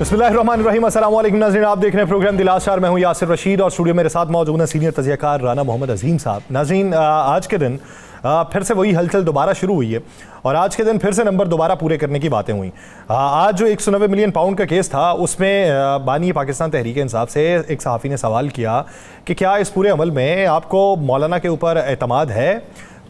बिस्मिल्लाहिर्रहमानिर्रहीम, अस्सलाम वालेकुम नाज़रीन, आप देख रहे हैं प्रोग्राम दिल आशार। मैं हूं यासिर रशीद और स्टूडियो मेरे साथ मौजूद हैं सीनियर तज़कियाकार राना मोहम्मद अजीम साहब। नाज़रीन, आज के दिन फिर से वही हलचल दोबारा शुरू हुई है और आज के दिन फिर से नंबर दोबारा पूरे करने की बातें हुई। आज जो 190 मिलियन पाउंड का केस था उसमें बानी पाकिस्तान तहरीक इंसाफ से एक सहाफ़ी ने सवाल किया कि क्या इस पूरे अमल में आपको मौलाना के ऊपर एतमाद है।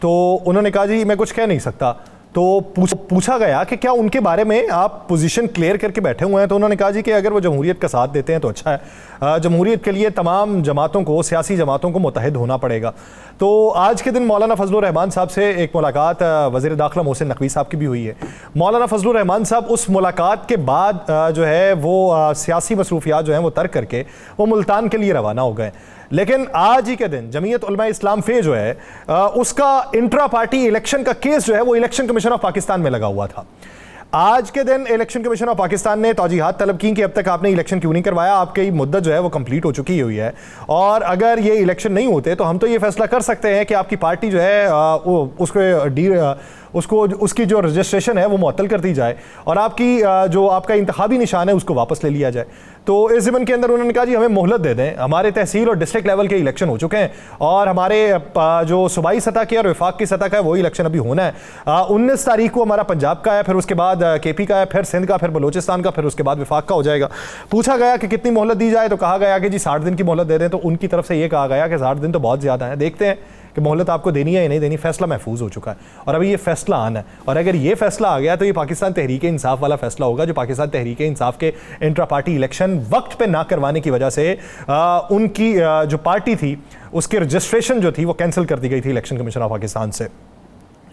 तो उन्होंने कहा जी मैं कुछ कह नहीं सकता। तो पूछा गया कि क्या उनके बारे में आप पोजीशन क्लियर करके बैठे हुए हैं। तो उन्होंने कहा जी कि अगर वो जमहूरियत का साथ देते हैं तो अच्छा है। जमहूरियत के लिए तमाम जमातों को, सियासी जमातों को मुत्तहिद होना पड़ेगा। तो आज के दिन मौलाना फजलुर रहमान साहब से एक मुलाकात वज़ीर दाखिला मोहसिन नकवी साहब की भी हुई है। मौलाना फजलुर रहमान साहब उस मुलाकात के बाद जो है वो सियासी मसरूफियात जो हैं वो तर्क करके वो मुल्तान के लिए रवाना हो गए। लेकिन आज ही के दिन जमीयत उलमा इस्लाम फे जो है उसका इंट्रा पार्टी इलेक्शन का केस जो है वो इलेक्शन कमीशन ऑफ पाकिस्तान में लगा हुआ था। आज के दिन इलेक्शन कमीशन ऑफ पाकिस्तान ने तौजीहात तलब की कि अब तक आपने इलेक्शन क्यों नहीं करवाया, आपकी मुद्दत जो है वो कंप्लीट हो चुकी हुई है और अगर ये इलेक्शन नहीं होते तो हम तो ये फैसला कर सकते हैं कि आपकी पार्टी जो है उसकी जो रजिस्ट्रेशन है वो मुअत्तल कर दी जाए और जो आपका इंतखाबी निशान है उसको वापस ले लिया जाए। तो इस ज़मन के अंदर उन्होंने कहा जी हमें मोहलत दे दें, हमारे तहसील और डिस्ट्रिक्ट लेवल के इलेक्शन हो चुके हैं और हमारे जो सूबाई सतह के और वफाक की सतह का है वही इलेक्शन अभी होना है। 19 तारीख को हमारा पंजाब का है, फिर उसके बाद KP का है, फिर सिंध का, फिर बलोचिस्तान का, फिर उसके बाद वफाक का हो जाएगा। पूछा गया कि कितनी मोहलत दी जाए तो कहा गया कि जी 60 दिन की मोहलत दे दें। तो उनकी तरफ से ये कहा गया कि 60 दिन तो बहुत ज़्यादा है, देखते हैं कि मोहलत आपको देनी है या नहीं देनी। फैसला महफूज हो चुका है और अभी ये फैसला आना है और अगर ये फैसला आ गया तो ये पाकिस्तान तहरीक इंसाफ वाला फैसला होगा जो पाकिस्तान तहरीक इंसाफ के इंट्रा पार्टी इलेक्शन वक्त पे ना करवाने की वजह से उनकी जो पार्टी थी उसकी रजिस्ट्रेशन जो थी वो कैंसिल कर दी गई थी इलेक्शन कमीशन ऑफ पाकिस्तान से।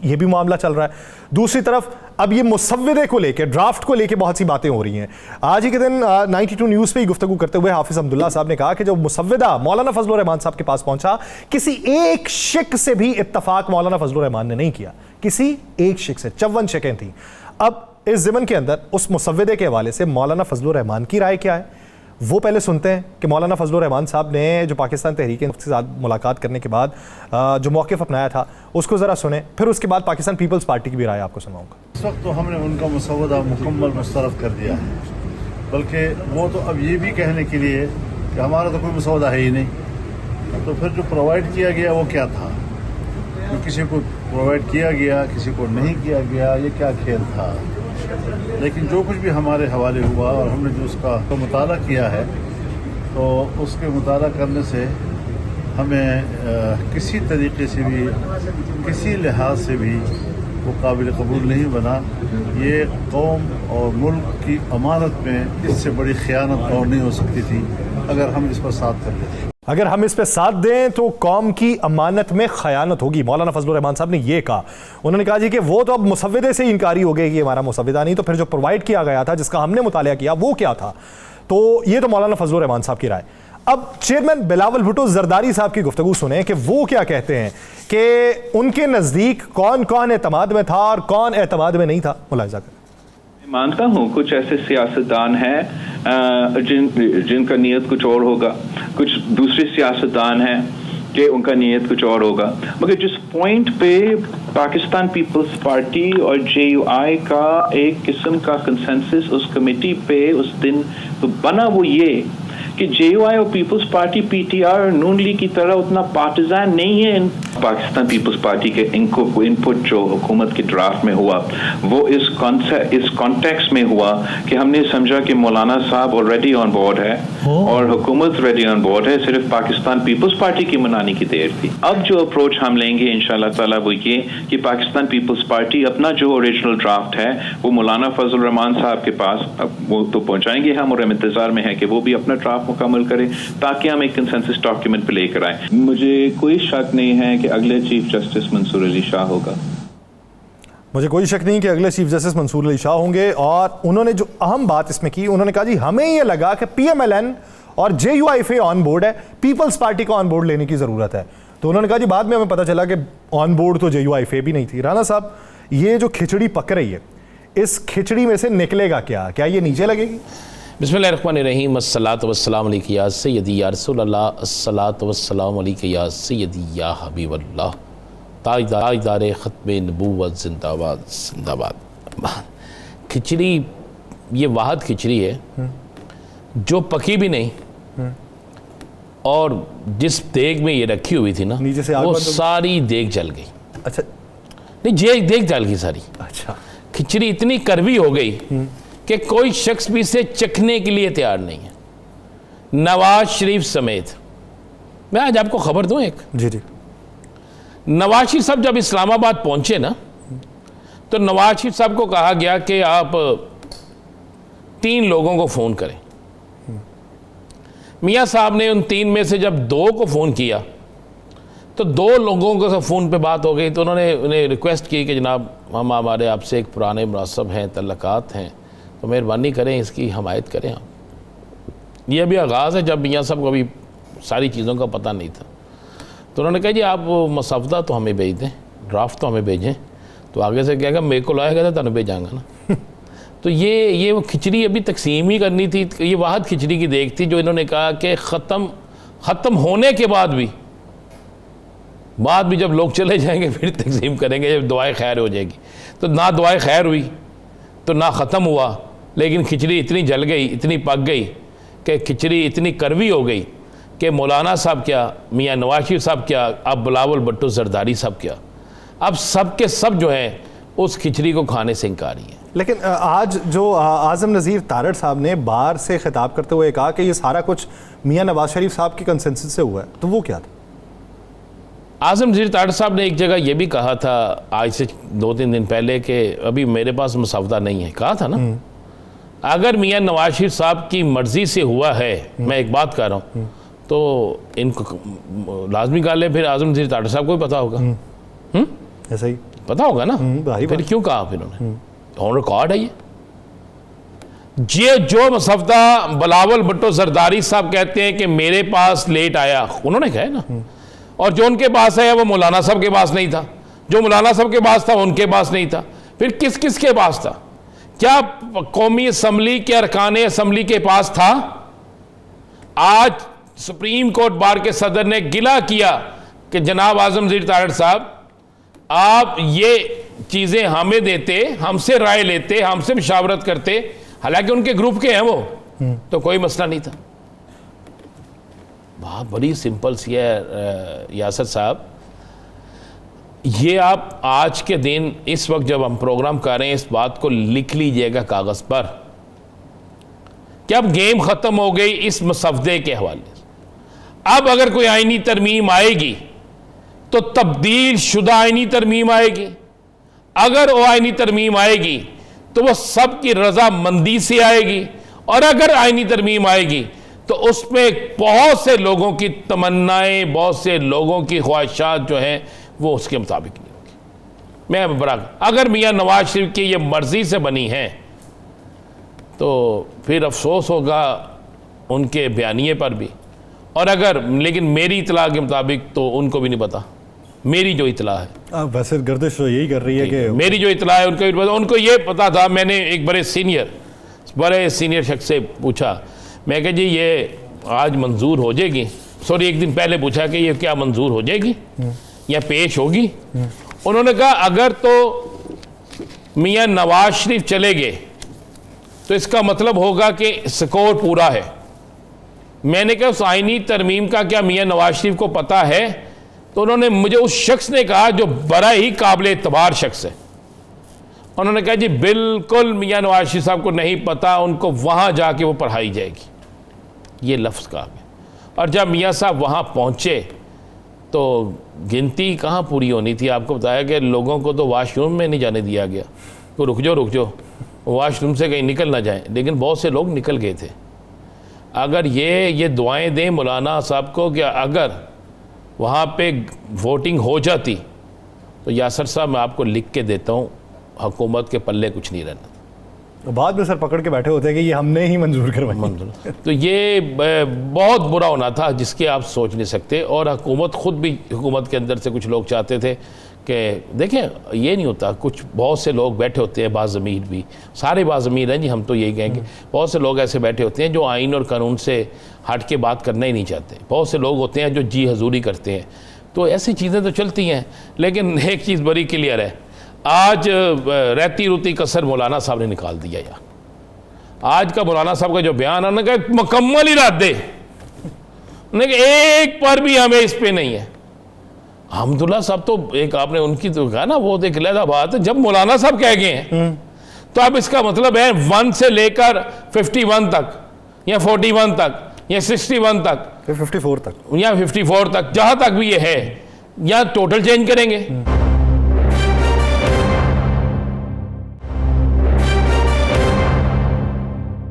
ये भी मामला चल रहा है। दूसरी तरफ अब ये मुसव्विदे को लेकर, ड्राफ्ट को लेकर बहुत सी बातें हो रही हैं। आज ही के दिन 92 न्यूज़ पे ही गुफ्तगू करते हुए हाफिज अब्दुल्ला साहब ने कहा कि जो मुसव्विदा मौलाना फजलुर रहमान साहब के पास पहुंचा, किसी एक शिक से भी इत्तफाक मौलाना फजलुर रहमान ने नहीं किया, किसी एक शिक से 54 शिकें थी। अब इस ज़मन के अंदर उस मुसव्विदे के हवाले से मौलाना फजलुर रहमान की राय क्या है वो पहले सुनते हैं कि मौलाना फजलुर रहमान साहब ने जो पाकिस्तान तहरीक के साथ मुलाकात करने के बाद जो मौक़िफ़ अपनाया था उसको ज़रा सुने, फिर उसके बाद पाकिस्तान पीपल्स पार्टी की भी राय आपको सुनाऊंगा। इस वक्त तो हमने उनका मुसव्वदा मुकम्मल मुस्तरद कर दिया है, बल्कि वो तो अब ये भी कहने के लिए कि हमारा तो कोई मुसव्वदा है ही नहीं। तो फिर जो प्रोवाइड किया गया वो क्या था, जो किसी को प्रोवाइड किया गया किसी को नहीं किया गया, ये क्या खेल था। लेकिन जो कुछ भी हमारे हवाले हुआ और हमने जो उसका तो मुताला किया है तो उसके मुताला करने से हमें किसी तरीके से भी किसी लिहाज से भी वो काबिल कबूल नहीं बना। ये कौम और मुल्क की अमानत में इससे बड़ी ख़यानत और नहीं हो सकती थी अगर हम इस पर साथ कर लेते। अगर हम इस पे साथ दें तो कौम की अमानत में खयानत होगी, मौलाना फजलुर रहमान साहब ने ये कहा। उन्होंने कहा जी कि वो तो अब मुसव्विदे से इनकारी हो गए कि हमारा मुसव्विदा नहीं, तो फिर जो प्रोवाइड किया गया था जिसका हमने मुतालिया किया वो क्या था। तो ये तो मौलाना फजलुर रहमान साहब की राय। अब चेयरमैन बिलावल भुट्टो जरदारी साहब की गुफ्तगू सुने कि वो क्या कहते हैं कि उनके नज़दीक कौन कौन एतमाद में था और कौन एतमाद में नहीं था। मुलाहिजा करें। मानता हूँ कुछ ऐसे सियासतदान हैं जिनका नीयत कुछ और होगा, कुछ दूसरे सियासतदान हैं कि उनका नीयत कुछ और होगा, मगर जिस पॉइंट पे पाकिस्तान पीपल्स पार्टी और JUI का एक किस्म का कंसेंसस उस कमेटी पे उस दिन तो बना वो ये कि JUI और पीपल्स पार्टी PTR और नून लीग की तरह उतना पार्टिजान नहीं है। पाकिस्तान पीपल्स पार्टी के इनको इनपुट जो हुकूमत के ड्राफ्ट में हुआ वो इस कॉन्टेक्स्ट में हुआ कि हमने समझा कि मौलाना साहब ऑलरेडी ऑन बोर्ड है और हुकूमत रेडी ऑन बोर्ड है, सिर्फ पाकिस्तान पीपल्स पार्टी की मनाने की देर थी। अब जो अप्रोच हम लेंगे इंशाल्लाह ताला वो ये कि पाकिस्तान पीपल्स पार्टी अपना जो ओरिजिनल ड्राफ्ट है वो मौलाना फजलुर रहमान साहब के पास वो तो पहुंचाएंगे हम, और हम इंतजार में है कि वो भी अपना ड्राफ्ट मुकम्मल करें ताकि हम एक कंसेंसस डॉक्यूमेंट पे लेकर आए। मुझे कोई शक नहीं है कि अगले चीफ जस्टिस मंसूर अली शाह होगा। मुझे कोई शक नहीं कि अगले चीफ जस्टिस मंसूर अली शाह होंगे। और उन्होंने जो अहम बात इसमें की, उन्होंने कहा जी हमें ये लगा कि PMLN और JUI ऑन बोर्ड है, पीपल्स पार्टी को ऑन बोर्ड लेने की ज़रूरत है। तो उन्होंने कहा जी बाद में हमें पता चला कि ऑन बोर्ड तो JUI भी नहीं थी। राना साहब, ये जो खिचड़ी पक रही है इस खिचड़ी में से निकलेगा क्या, क्या ये नीचे लगेगी? बिस्मिल्लाहिर्रहमानिर्रहीम, अस्सलातु वस्सलामु अलैका या सय्यदी या रसूलल्लाह, अस्सलातु वस्सलामु अलैका या सय्यदी या हबीबल्लाह, ताजदार ख़त्म नबूवत जिंदाबाद जिंदाबाद। खिचड़ी ये वाहद खिचड़ी है जो पकी भी नहीं और जिस देग में ये रखी हुई थी ना, नीचे से आग वो बंद हो गई? सारी देग जल गई। अच्छा नहीं, जे देग जल गई सारी। अच्छा। खिचड़ी इतनी कड़वी हो गई कि कोई शख्स भी इसे चखने के लिए तैयार नहीं है, नवाज शरीफ समेत। मैं आज आपको खबर दूं एक, जी जी। नवाज शरीफ साहब जब इस्लामाबाद पहुंचे ना, तो नवाज शरीफ साहब को कहा गया कि आप 3 लोगों को फ़ोन करें। मियाँ साहब ने उन 3 में से जब 2 को फ़ोन किया तो 2 लोगों को फ़ोन पे बात हो गई, तो उन्होंने उन्हें रिक्वेस्ट की कि जनाब हमारे आपसे एक पुराने मुनासब हैं, तल्लकात हैं, तो मेहरबानी करें इसकी हमायत करें आप। ये अभी आगाज़ है, जब मियाँ साहब को अभी सारी चीज़ों का पता नहीं था। तो उन्होंने कहा जी आप वो मसवदा तो हमें भेज दें, ड्राफ्ट तो हमें भेजें। तो आगे से क्या, मेरे को लाएगा तो भेजाऊंगा ना। तो ये वो खिचड़ी अभी तकसीम ही करनी थी। ये वाहद खिचड़ी की देख थी जो इन्होंने कहा कि ख़त्म होने के बाद भी जब लोग चले जाएंगे फिर तकसीम करेंगे, जब दुआएं खैर हो जाएगी। तो ना दुआएं खैर हुई तो ना ख़त्म हुआ, लेकिन खिचड़ी इतनी जल गई, इतनी पक गई कि खिचड़ी इतनी कड़वी हो गई कि मौलाना साहब क्या, मियाँ नवाज शरीफ साहब क्या, अब बिलावल भुट्टो जरदारी साहब क्या, अब सब के सब जो हैं उस खिचड़ी को खाने से इंकारी है। लेकिन आज जो आज़म नज़ीर तारड़ साहब ने बाहर से खिताब करते हुए कहा कि ये सारा कुछ मियाँ नवाज शरीफ साहब की कंसेंसस से हुआ है, तो वो क्या था? आज़म नज़ीर तारड़ साहब ने एक जगह ये भी कहा था आज से 2-3 दिन पहले कि अभी मेरे पास मसवदा नहीं है, कहा था ना। अगर मियाँ नवाज शरीफ साहब की मर्ज़ी से हुआ है, मैं एक बात कर रहा हूँ, तो इनको लाजमी गाले फिर आज़म नज़ीर तारड़ साहब को भी पता होगा। ऐसा ही पता होगा ना, भाई फिर क्यों कहा फिर उन्होंने? ऑन रिकॉर्ड है ये जो मसवदा बिलावल भुट्टो जरदारी साहब कहते हैं कि मेरे पास लेट आया, उन्होंने कहा है ना, और जो उनके पास है वो मौलाना साहब के पास नहीं था, जो मौलाना साहब के पास था उनके पास नहीं था, फिर किस किस के पास था? क्या कौमी असम्बली के अरकान असम्बली के पास था? आज सुप्रीम कोर्ट बार के सदर ने गिला किया कि जनाब आज़म नज़ीर तारड़ साहब आप ये चीज़ें हमें देते, हमसे राय लेते, हमसे मशावरत करते, हालांकि उनके ग्रुप के हैं वो, तो कोई मसला नहीं था। बात बड़ी सिंपल सी है यासर साहब, ये आप आज के दिन इस वक्त जब हम प्रोग्राम कर रहे हैं इस बात को लिख लीजिएगा कागज़ पर कि अब गेम ख़त्म हो गई इस मसवदे के हवाले से। अब अगर कोई आईनी तरमीम आएगी तो तब्दील शुदा आईनी तरमीम आएगी। अगर वो आईनी तरमीम आएगी तो वो सब की रजामंदी से आएगी, और अगर आईनी तरमीम आएगी तो उसमें बहुत से लोगों की तमन्नाएं, बहुत से लोगों की ख्वाहिशात जो हैं वो उसके मुताबिक नहीं होगी। मैं बराबर, अगर मियाँ नवाज शरीफ की ये मर्जी से बनी है तो फिर अफसोस होगा उनके बयानिए पर भी, और अगर लेकिन मेरी इतला के मुताबिक तो उनको भी नहीं पता। मेरी जो इतला है, वैसे गर्दिश तो यही कर रही है कि मेरी जो इतला है उनको भी पता। उनको ये पता था, मैंने एक बड़े सीनियर शख्स से पूछा, मैं कहा जी ये आज मंजूर हो जाएगी, सॉरी एक दिन पहले पूछा कि ये क्या मंजूर हो जाएगी या पेश होगी? उन्होंने कहा अगर तो मियाँ नवाज शरीफ चले गए तो इसका मतलब होगा कि स्कोर पूरा है। मैंने कहा उस आईनी तरमीम का क्या मियाँ नवाज शरीफ को पता है? तो उन्होंने मुझे, उस शख्स ने कहा जो बड़ा ही काबिल एतबार शख्स है, उन्होंने कहा जी बिल्कुल मियाँ नवाज शरीफ साहब को नहीं पता, उनको वहाँ जाके वो पढ़ाई जाएगी, ये लफ्ज़ कहा गया। और जब मियाँ साहब वहाँ पहुँचे तो गिनती कहाँ पूरी होनी थी। आपको बताया कि लोगों को तो वाशरूम में नहीं जाने दिया गया, तो रुक जाओ वाशरूम से कहीं निकल ना जाए, लेकिन बहुत से लोग निकल गए थे। अगर ये दुआएं दें मौलाना साहब को कि अगर वहाँ पे वोटिंग हो जाती तो यासर साहब मैं आपको लिख के देता हूँ हुकूमत के पल्ले कुछ नहीं रहना। बाद में सर पकड़ के बैठे होते हैं कि ये हमने ही मंजूर करवाई। तो ये बहुत बुरा होना था जिसके आप सोच नहीं सकते। और हुकूमत खुद भी, हुकूमत के अंदर से कुछ लोग चाहते थे कि देखें ये नहीं होता, कुछ बहुत से लोग बैठे होते हैं, बाज़मीर भी, सारे बाज़मीर हैं जी, हम तो यही कहेंगे, बहुत से लोग ऐसे बैठे होते हैं जो आइन और कानून से हट के बात करना ही नहीं चाहते। बहुत से लोग होते हैं जो जी हजूरी करते हैं। तो ऐसी चीज़ें तो चलती हैं, लेकिन एक चीज़ बड़ी क्लियर है, आज रहती रूती कसर मौलाना साहब ने निकाल दिया यार। आज का मौलाना साहब का जो बयान है ना, मुकम्मल ही रद्द दे, एक पर भी हमें इस पे नहीं है। अहमदुल्ला साहब तो एक आपने उनकी तो कहा ना, वो एक अलग बात है, जब मौलाना साहब कह गए हैं तो अब इसका मतलब है 1 से लेकर 51 तक या 41 तक या 61 तक 54 तक या 54 तक, जहां तक भी ये है, या टोटल चेंज करेंगे।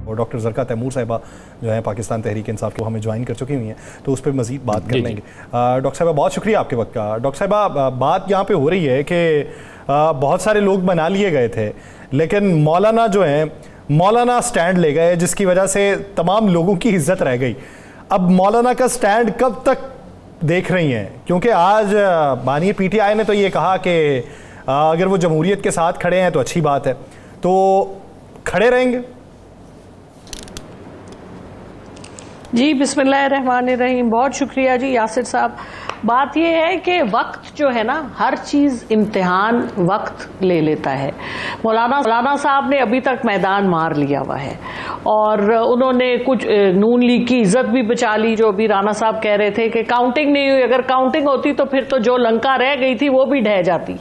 और डॉक्टर ज़रका तैमूर साहिबा जो है पाकिस्तान तहरीक इंसाफ को हमें ज्वाइन कर चुकी हुई हैं, तो उस पर मज़ीद बात कर लेंगे। डॉक्टर साहिबा बहुत शुक्रिया आपके वक्त का। डॉक्टर साहिबा बात यहाँ पे हो रही है कि बहुत सारे लोग बना लिए गए थे, लेकिन मौलाना जो हैं मौलाना स्टैंड ले गए, जिसकी वजह से तमाम लोगों की इज्जत रह गई। अब मौलाना का स्टैंड कब तक देख रही हैं? क्योंकि आज मानिए पीटीआई ने तो ये कहा कि अगर वो जमहूरियत के साथ खड़े हैं तो अच्छी बात है, तो खड़े रहेंगे? जी बिस्मिल्लाहिर्रहमानिर्रहीम, बहुत शुक्रिया जी यासिर साहब। बात यह है कि वक्त जो है ना, हर चीज़ इम्तिहान वक्त ले लेता है। मौलाना साहब ने अभी तक मैदान मार लिया हुआ है और उन्होंने कुछ नून लीग की इज्जत भी बचा ली। जो अभी राना साहब कह रहे थे कि काउंटिंग नहीं हुई, अगर काउंटिंग होती तो फिर तो जो लंका रह गई थी वो भी ढह जाती।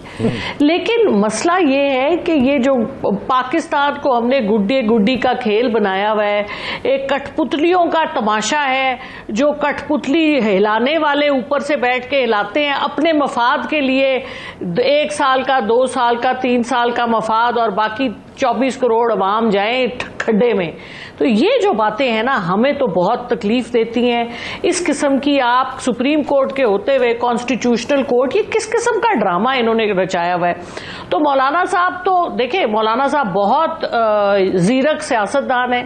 लेकिन मसला ये है कि ये जो पाकिस्तान को हमने गुड्डी गुड्डी का खेल बनाया हुआ है, एक कठपुतलियों का तमाशा है, जो कठपुतली हिलाने वाले ऊपर से बैठ के हिलाते हैं अपने मफाद के लिए, 1 साल का, 2 साल का, 3 साल का मफाद, और बाकी 24 करोड़ अवाम जाएं खड्डे में। तो ये जो बातें हैं ना, हमें तो बहुत तकलीफ देती हैं। इस किस्म की आप सुप्रीम कोर्ट के होते हुए कॉन्स्टिट्यूशनल कोर्ट, ये किस किस्म का ड्रामा इन्होंने रचाया हुआ है। तो मौलाना साहब तो देखिए, मौलाना साहब बहुत जीरक सियासतदान है।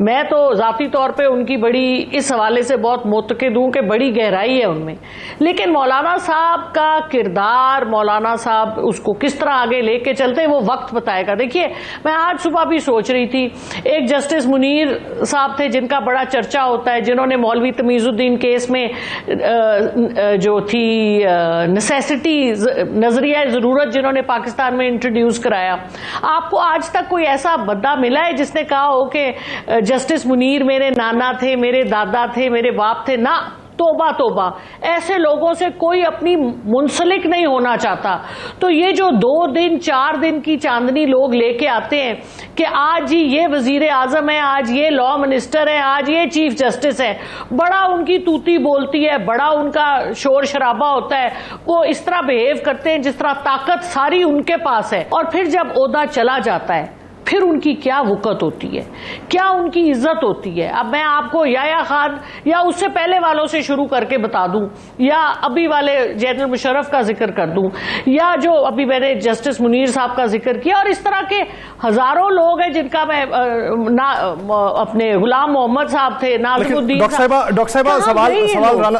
मैं तो जाती तौर पे उनकी बड़ी इस हवाले से बहुत मुतक़िद हूं कि बड़ी गहराई है उनमें। लेकिन मौलाना साहब का किरदार, मौलाना साहब उसको किस तरह आगे लेके चलते हैं वो वक्त बताएगा। देखिए, मैं आज सुबह भी सोच रही थी, एक जस्टिस मुनीर साहब थे जिनका बड़ा चर्चा होता है, जिन्होंने मौलवी तमीजुद्दीन केस में जो थी नेसेसिटी, नजरिया जरूरत, जिन्होंने पाकिस्तान में इंट्रोड्यूस कराया। आपको आज तक कोई ऐसा बंदा मिला है जिसने कहा हो कि जस्टिस मुनीर मेरे नाना थे, मेरे दादा थे, मेरे बाप थे? ना, तोबा तोबा, ऐसे लोगों से कोई अपनी मुंसलिक नहीं होना चाहता। तो ये जो 2 दिन 4 दिन की चांदनी लोग लेके आते हैं कि आज ही ये वजीर आजम है, आज ये लॉ मिनिस्टर है, आज ये चीफ जस्टिस है, बड़ा उनकी तूती बोलती है, बड़ा उनका शोर शराबा होता है, वो इस तरह बिहेव करते हैं जिस तरह ताकत सारी उनके पास है। और फिर जब ओहदा चला जाता है, फिर उनकी क्या वक़्त होती है, क्या उनकी इज्जत होती है। अब मैं आपको याया खान या उससे पहले वालों से शुरू करके बता दूं, या अभी वाले जनरल मुशर्रफ का जिक्र कर दूं, या जो अभी मैंने जस्टिस मुनीर साहब का जिक्र किया, और इस तरह के हजारों लोग हैं जिनका मैं अपने गुलाम मोहम्मद साहब थे, नाज़िमुद्दीन डॉक्टर साहिबा सवाल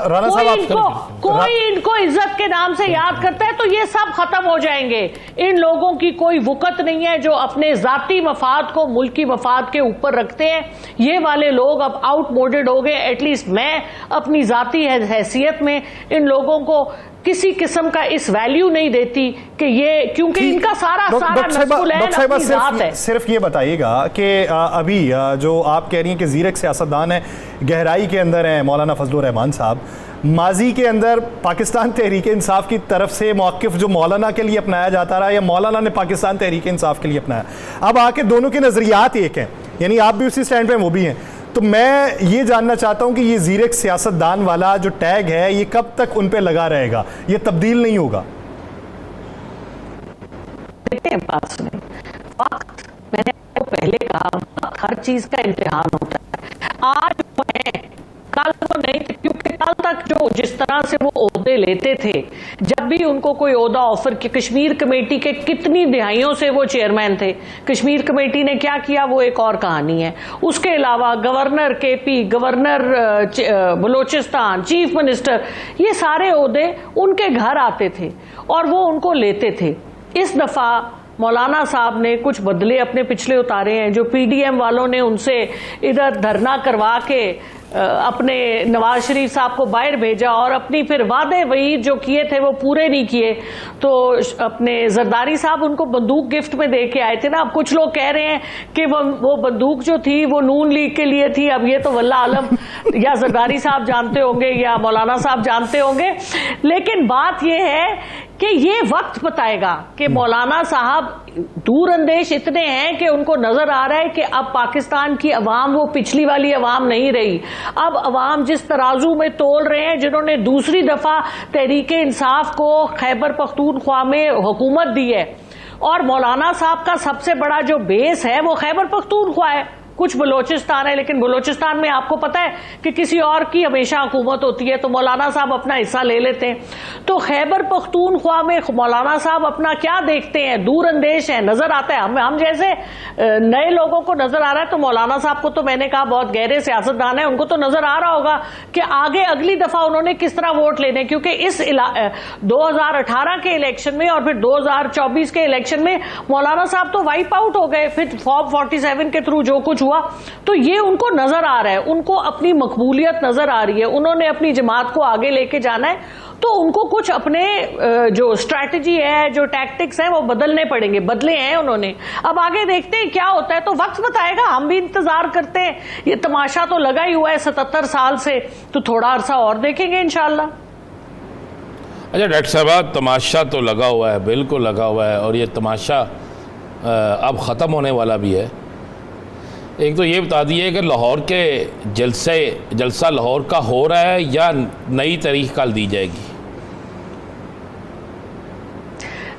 राना साहब, कोई इनको इज्जत के नाम से याद करता है तो ये सब खत्म हो जाएंगे। इन लोगों की कोई वक़्त नहीं है जो अपने जाती मफाद को मुल्की मफाद के ऊपर रखते हैं। ये वाले लोग अब आउटमोडेड हो गए। एटलीस्ट मैं अपनी जाती हैसियत में इन लोगों को किसी किस्म का इस वैल्यू नहीं देती कि ये, क्योंकि इनका सारा जात है। सिर्फ ये बताइएगा कि अभी जो आप कह रही हैं कि जीरक सियासतदान है, गहराई के अंदर हैं मौलाना फजलुर रहमान साहब, माजी के अंदर पाकिस्तान तहरीक इंसाफ की तरफ से मौक़िफ़ जो मौलाना के लिए अपनाया जाता रहा, या मौलाना ने पाकिस्तान तहरीक इंसाफ के लिए अपनाया, अब आके दोनों के नज़रियात एक हैं, यानी आप भी उसी स्टैंड पे वो भी हैं। तो मैं ये जानना चाहता हूं कि ये जीरक सियासतदान वाला जो टैग है, ये कब तक उन पे लगा रहेगा, ये तब्दील नहीं होगा? बात सुने, वक्त मैंने आपको पहले कहा, हर चीज का इम्तिहान होता है। आज वो है, कल वो नहीं थे, क्योंकि कल तक जो जिस तरह से वो ओहदे लेते थे, जब भी उनको कोई ओहदा ऑफर किया, कश्मीर कमेटी के कितनी दिहाइयों से वो चेयरमैन थे, कश्मीर कमेटी ने क्या किया वो एक और कहानी है। उसके अलावा governor KP, governor Balochistan, chief minister, ये सारे ओहदे उनके घर आते थे और वो उनको लेते थे। इस दफा मौलाना साहब ने कुछ बदले अपने पिछले उतारे हैं। जो पीडीएम वालों ने उनसे इधर धरना करवा के अपने नवाज शरीफ साहब को बाहर भेजा और अपनी फिर वादे वही जो किए थे वो पूरे नहीं किए, तो अपने जरदारी साहब उनको बंदूक गिफ्ट में दे के आए थे ना। अब कुछ लोग कह रहे हैं कि वो बंदूक जो थी वो नून लीग के लिए थी। अब ये तो वल्ला आलम या जरदारी साहब जानते होंगे या मौलाना साहब जानते होंगे, लेकिन बात ये है कि ये वक्त बताएगा कि मौलाना साहब दूरअंदेश इतने हैं कि उनको नजर आ रहा है कि अब पाकिस्तान की अवाम वो पिछली वाली अवाम नहीं रही। अब अवाम जिस तराजू में तोल रहे हैं, जिन्होंने दूसरी दफा तहरीके इंसाफ को खैबर पख्तूनख्वा में हुकूमत दी है, और मौलाना साहब का सबसे बड़ा जो बेस है वो खैबर पख्तूनख्वा है। कुछ बलोचिस्तान है, लेकिन बलोचिस्तान में आपको पता है कि किसी और की हमेशा हुकूमत होती है, तो मौलाना साहब अपना हिस्सा ले लेते हैं। तो खैबर पख्तूनख्वा में मौलाना साहब अपना क्या देखते हैं, दूरअंदेश है, नजर आता है। हम जैसे नए लोगों को नजर आ रहा है, तो मौलाना साहब को तो मैंने कहा बहुत गहरे सियासतदान है, उनको तो नजर आ रहा होगा कि आगे अगली दफा उन्होंने किस तरह वोट लेने, क्योंकि इस 2018 के इलेक्शन में और फिर 2024 के इलेक्शन में मौलाना साहब तो वाइप आउट हो गए, फिर फॉर्म 47 के थ्रू जो कुछ हुआ, तो ये उनको नजर आ रहा है, उनको अपनी मकबूलियत नजर आ रही है, उन्होंने अपनी जमात को आगे लेके जाना है, तो उनको कुछ अपने जो स्ट्रैटेजी है, जो टैक्टिक्स है, वो बदलने पड़ेंगे, बदले हैं उन्होंने। अब आगे देखते हैं क्या होता है, तो वक्त बताएगा, हम भी इंतजार करते हैं। ये तमाशा तो लगा ही हुआ है 77 साल से, तो थोड़ा अरसा और देखेंगे इंशाल्लाह। अच्छा डॉक्टर साहब, तमाशा तो लगा हुआ है, बिल्कुल लगा हुआ है, और ये तमाशा अब ख़त्म होने वाला भी है। एक तो ये बता दिए कि लाहौर के जलसा लाहौर का हो रहा है या नई तारीख कल दी जाएगी?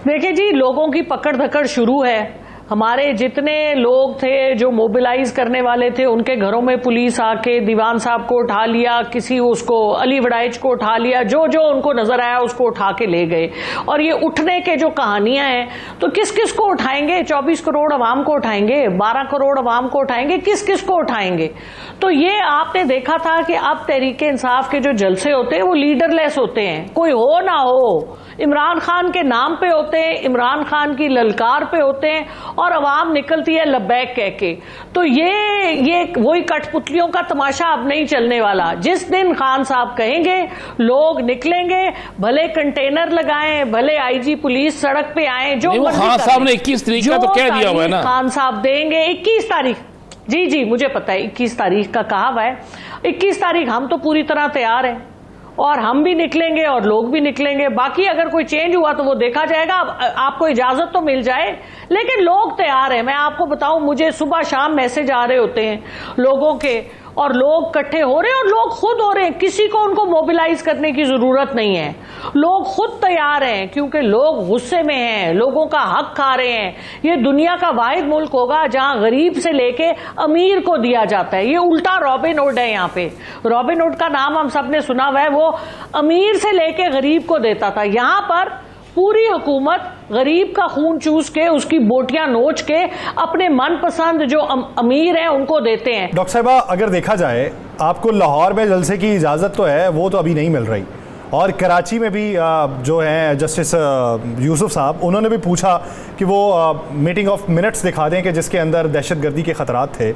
देखिए जी, लोगों की पकड़ धकड़ शुरू है। हमारे जितने लोग थे जो मोबिलाइज करने वाले थे, उनके घरों में पुलिस आके दीवान साहब को उठा लिया, किसी उसको अली वड़ाइच को उठा लिया, जो जो उनको नजर आया उसको उठा के ले गए। और ये उठने के जो कहानियां हैं, तो किस किस को उठाएंगे? 24 करोड़ अवाम को उठाएंगे, 12 करोड़ अवाम को उठाएंगे, किस किस को उठाएंगे? तो ये आपने देखा था कि अब तहरीके इंसाफ के जो जलसे होते हैं वो लीडरलेस होते हैं, कोई हो ना हो, इमरान खान के नाम पे होते हैं, इमरान खान की ललकार पे होते हैं, और अवाम निकलती है लब्बैक कह के। तो ये वही कठपुतलियों का तमाशा अब नहीं चलने वाला। जिस दिन खान साहब कहेंगे, लोग निकलेंगे, भले कंटेनर लगाएं, भले आईजी पुलिस सड़क पे आए, जो खान साहब ने 21 तारीख का तो कह दिया हुआ है ना, खान साहब देंगे 21 तारीख। जी मुझे पता है 21 तारीख का कहा हुआ है। 21 तारीख हम तो पूरी तरह तैयार हैं, और हम भी निकलेंगे और लोग भी निकलेंगे। बाकी अगर कोई चेंज हुआ तो वो देखा जाएगा। आपको इजाजत तो मिल जाए, लेकिन लोग तैयार हैं। मैं आपको बताऊं, मुझे सुबह शाम मैसेज आ रहे होते हैं लोगों के, और लोग इकट्ठे हो रहे हैं, और लोग खुद हो रहे हैं, किसी को उनको मोबिलाइज करने की जरूरत नहीं है। लोग खुद तैयार हैं, क्योंकि लोग गुस्से में हैं, लोगों का हक खा रहे हैं। ये दुनिया का वाहिद मुल्क होगा जहां गरीब से लेके अमीर को दिया जाता है। ये उल्टा रॉबिन हुड है। यहाँ पे रॉबिन हुड का नाम हम सब ने सुना हुआ है, वो अमीर से लेके गरीब को देता था। यहाँ पर पूरी हुकूमत गरीब का खून चूस के, उसकी बोटियां नोच के अपने मनपसंद जो अमीर हैं उनको देते हैं। डॉक्टर साहिबा, अगर देखा जाए, आपको लाहौर में जलसे की इजाज़त तो है, वो तो अभी नहीं मिल रही, और कराची में भी जो है जस्टिस यूसुफ साहब, उन्होंने भी पूछा कि वो मीटिंग ऑफ मिनट्स दिखा दें कि जिसके अंदर दहशतगर्दी के ख़तरात थे,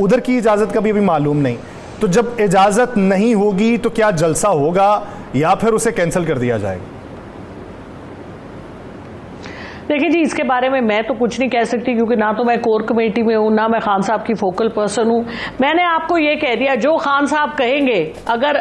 उधर की इजाज़त का भी अभी मालूम नहीं। तो जब इजाज़त नहीं होगी तो क्या जलसा होगा या फिर उसे कैंसिल कर दिया जाएगा? देखिए जी, इसके बारे में मैं तो कुछ नहीं कह सकती, क्योंकि ना तो मैं कोर कमेटी में हूं, ना मैं खान साहब की फोकल पर्सन हूं। मैंने आपको ये कह दिया, जो खान साहब कहेंगे। अगर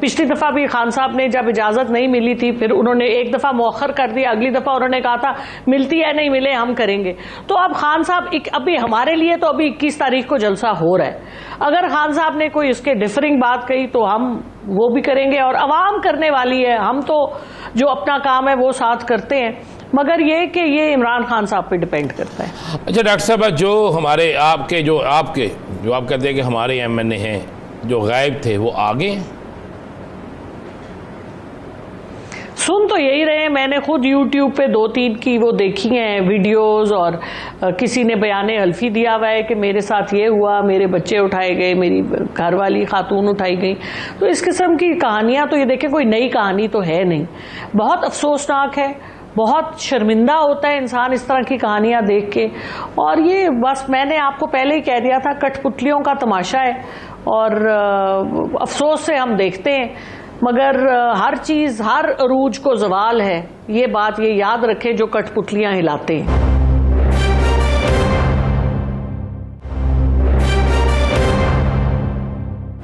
पिछली दफा भी खान साहब ने जब इजाजत नहीं मिली थी, फिर उन्होंने एक दफा मौखर कर दिया, अगली दफा उन्होंने कहा था मिलती है नहीं मिले हम करेंगे। तो अब खान साहब अभी हमारे लिए तो अभी 21 तारीख को जलसा हो रहा है। अगर खान साहब ने कोई इसके डिफरिंग बात कही तो हम वो भी करेंगे, और आवाम करने वाली है। हम तो जो अपना काम है वो साथ करते हैं, मगर ये कि ये इमरान खान साहब पे डिपेंड करता है। अच्छा डॉक्टर साहब, जो हमारे आपके जो आप कहते हैं कि हमारे एमएनए हैं जो गायब थे, वो आगे हैं? सुन तो यही रहे, मैंने खुद YouTube पे 2-3 की वो देखी हैं वीडियोस, और किसी ने बयाने हल्फी दिया हुआ है कि मेरे साथ ये हुआ, मेरे बच्चे उठाए गए, मेरी घरवाली खातून उठाई गई। तो इस किस्म की कहानियां तो ये देखें, कोई नई कहानी तो है नहीं। बहुत अफसोसनाक है, बहुत शर्मिंदा होता है इंसान इस तरह की कहानियां देख के। और ये बस मैंने आपको पहले ही कह दिया था, कठपुतलियों का तमाशा है और अफसोस से हम देखते हैं, मगर हर चीज, हर अरूज को जवाल है, ये बात ये याद रखें जो कठपुतलियां हिलाते हैं।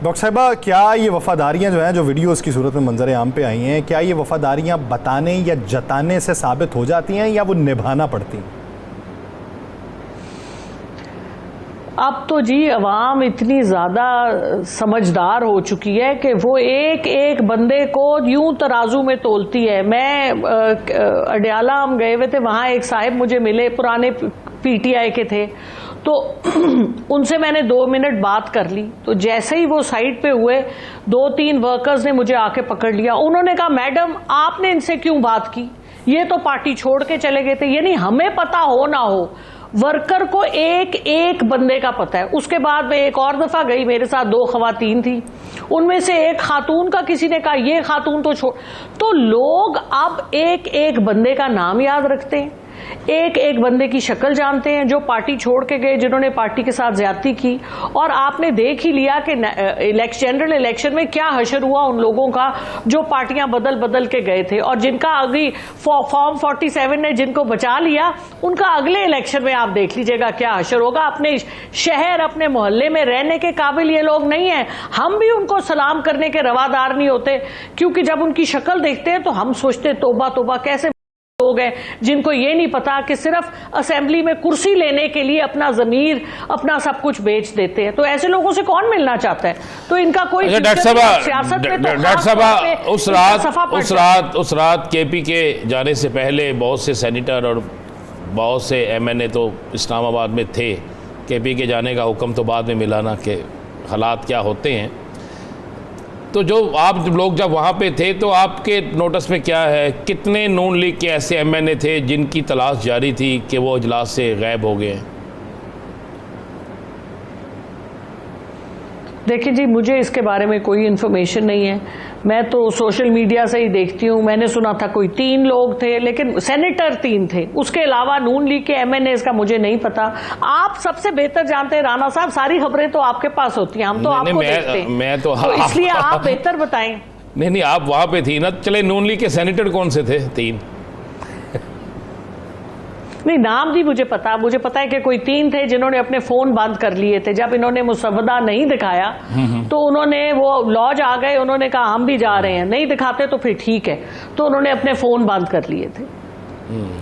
डॉक्टर साहिबा, क्या ये वफादारियां जो हैं, जो वीडियोस की सूरत में मंजर आम पे आई हैं, क्या ये वफादारियां बताने या जताने से साबित हो जाती हैं या वो निभाना पड़ती हैं? अब तो जी अवाम इतनी ज़्यादा समझदार हो चुकी है कि वो एक एक बंदे को यूं तराजू में तोलती है। मैं अडियाला हम गए हुए थे, वहाँ एक साहिब मुझे मिले, पुराने पीटीआई के थे, तो उनसे मैंने 2 मिनट बात कर ली। तो जैसे ही वो साइड पे हुए, 2-3 वर्कर्स ने मुझे आके पकड़ लिया। उन्होंने कहा, मैडम आपने इनसे क्यों बात की, ये तो पार्टी छोड़ के चले गए थे। यानी हमें पता हो ना हो, वर्कर को एक एक बंदे का पता है। उसके बाद मैं एक और दफा गई, मेरे साथ 2 खवातीन थी, उनमें से एक खातून का किसी ने कहा ये खातून तो छोड़। तो लोग अब एक एक बंदे का नाम याद रखते हैं, एक एक बंदे की शक्ल जानते हैं जो पार्टी छोड़ के गए, जिन्होंने पार्टी के साथ ज्यादती की। और आपने देख ही लिया कि जनरल इलेक्शन में क्या हशर हुआ उन लोगों का जो पार्टियां बदल बदल के गए थे, और जिनका अभी फॉर्म 47 ने जिनको बचा लिया, उनका अगले इलेक्शन में आप देख लीजिएगा क्या हशर होगा। अपने शहर, अपने मोहल्ले में रहने के काबिल ये लोग नहीं है। हम भी उनको सलाम करने के रवादार नहीं होते, क्योंकि जब उनकी शक्ल देखते हैं तो हम सोचते तोबा तोबा, कैसे लोग हैं जिनको ये नहीं पता कि सिर्फ असेंबली में कुर्सी लेने के लिए अपना जमीर, अपना सब कुछ बेच देते हैं। तो ऐसे लोगों से कौन मिलना चाहता है? तो इनका कोई डॉक्टर साहब, उस रात केपी के जाने से पहले बहुत से सेनेटर और बहुत से एमएनए तो इस्लामाबाद में थे। केपी के जाने का हुक्म तो बाद में मिला ना कि हालात क्या होते हैं। तो जो आप लोग जब वहाँ पे थे तो आपके नोटिस में क्या है, कितने नून लीग के ऐसे एमएनए थे जिनकी तलाश जारी थी कि वो इजलास से गायब हो गए? देखिए जी, मुझे इसके बारे में कोई इन्फॉर्मेशन नहीं है, मैं तो सोशल मीडिया से ही देखती हूँ। मैंने सुना था कोई 3 लोग थे, लेकिन सेनेटर 3 थे, उसके अलावा नून लीग के एमएनए का मुझे नहीं पता। आप सबसे बेहतर जानते हैं राणा साहब, सारी खबरें तो आपके पास होती हैं, हम तो आपको देखते हैं, मैं तो इसलिए आप बेहतर बताएं। नहीं, आप वहाँ पे थी ना। चले, नून लीग के सेनेटर कौन से थे? 3 नहीं, नाम भी मुझे पता है कि कोई 3 थे जिन्होंने अपने फोन बंद कर लिए थे। जब इन्होंने मुसवदा नहीं दिखाया तो उन्होंने, वो लॉज आ गए, उन्होंने कहा हम भी जा रहे हैं, नहीं दिखाते तो फिर ठीक है, तो उन्होंने अपने फोन बंद कर लिए थे।